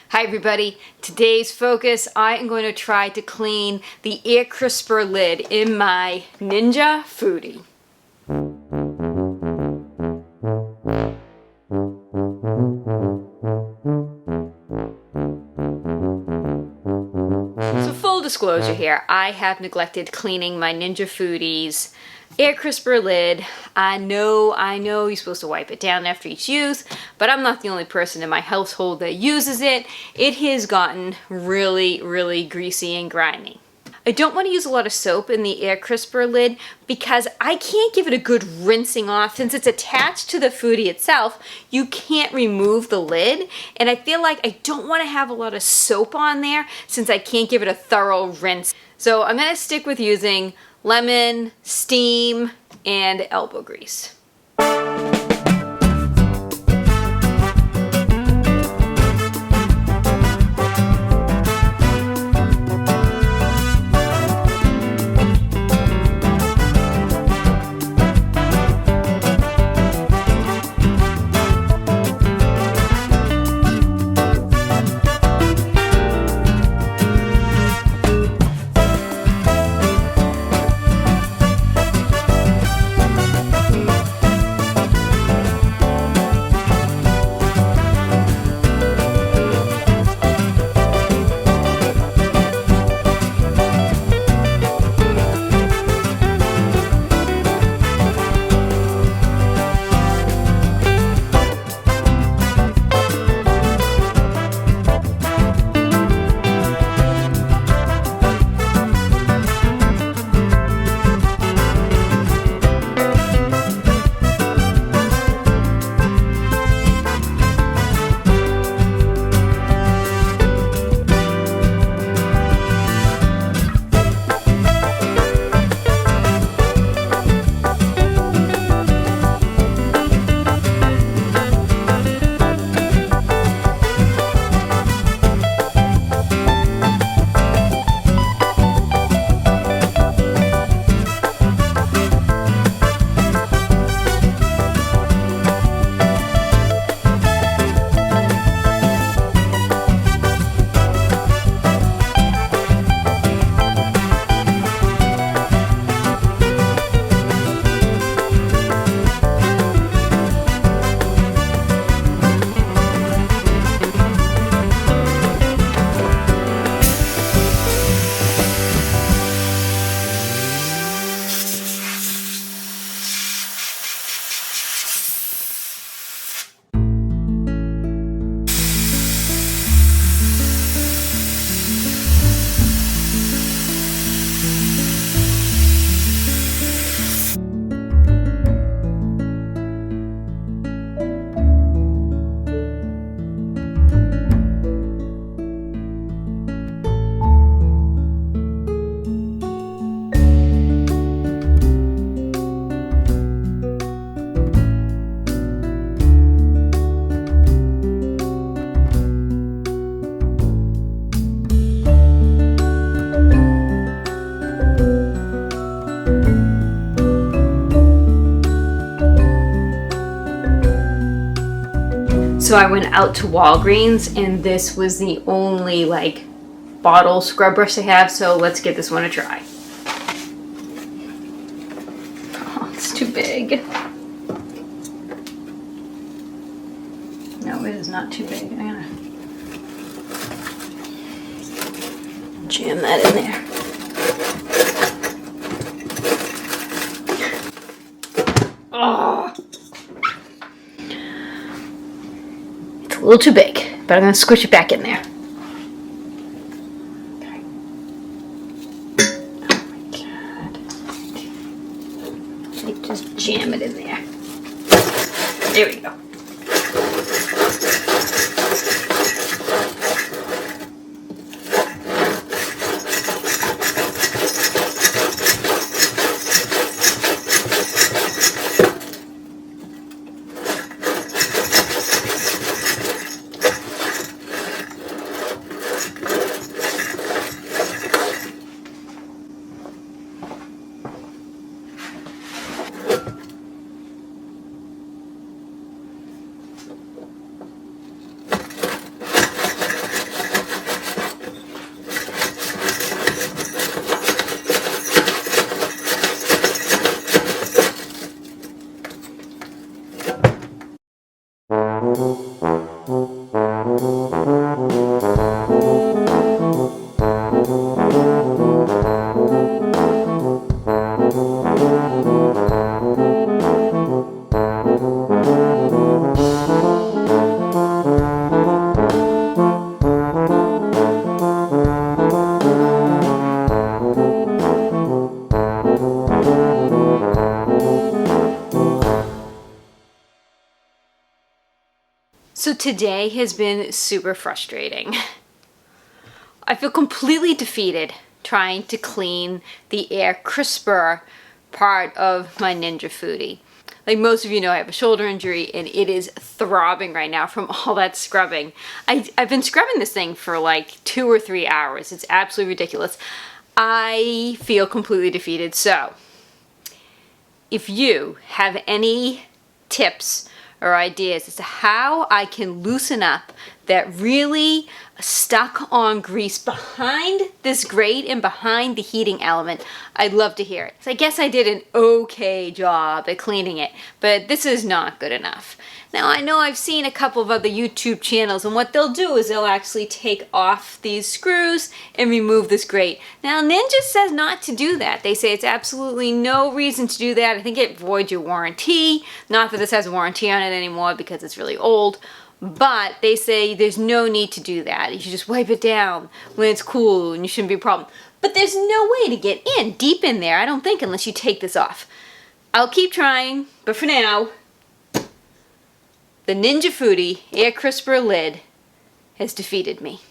Hi everybody, today's focus, I am going to try to clean the air crisper lid in my Ninja Foodi. So full disclosure here, I have neglected cleaning my Ninja Foodi's air crisper lid. I know you're supposed to wipe it down after each use, but I'm not the only person in my household that uses it. It has gotten really greasy and grimy. I don't want to use a lot of soap in the air crisper lid because I can't give it a good rinsing off. Since it's attached to the Foodi itself, you can't remove the lid, and I feel like I don't want to have a lot of soap on there since I can't give it a thorough rinse. So I'm going to stick with using lemon, steam, and elbow grease. So I went out to Walgreens and this was the only bottle scrub brush they have, so let's give this one a try. Oh, it's too big. No, it is not too big. I'm gonna jam that in there. Oh! A little too big, but I'm going to squish it back in there. Okay. Oh my god. Just jam it in there. There we go. today has been super frustrating. I feel completely defeated trying to clean the air crisper part of my Ninja Foodi. Like most of you know, I have a shoulder injury and it is throbbing right now from all that scrubbing. I've been scrubbing this thing for like 2 or 3 hours. It's absolutely ridiculous. I feel completely defeated. So if you have any tips or ideas as to how I can loosen up that really stuck on grease behind this grate and behind the heating element, I'd love to hear it. So I guess I did an okay job at cleaning it, but this is not good enough. Now I know I've seen a couple of other YouTube channels, and what they'll do is they'll actually take off these screws and remove this grate. Now Ninja says not to do that. They say it's absolutely no reason to do that. I think it voids your warranty. Not that this has a warranty on it anymore because it's really old. But they say there's no need to do that. You should just wipe it down when it's cool and you shouldn't be a problem. But there's no way to get in, deep in there, I don't think, unless you take this off. I'll keep trying, but for now, the Ninja Foodi Air Crisper lid has defeated me.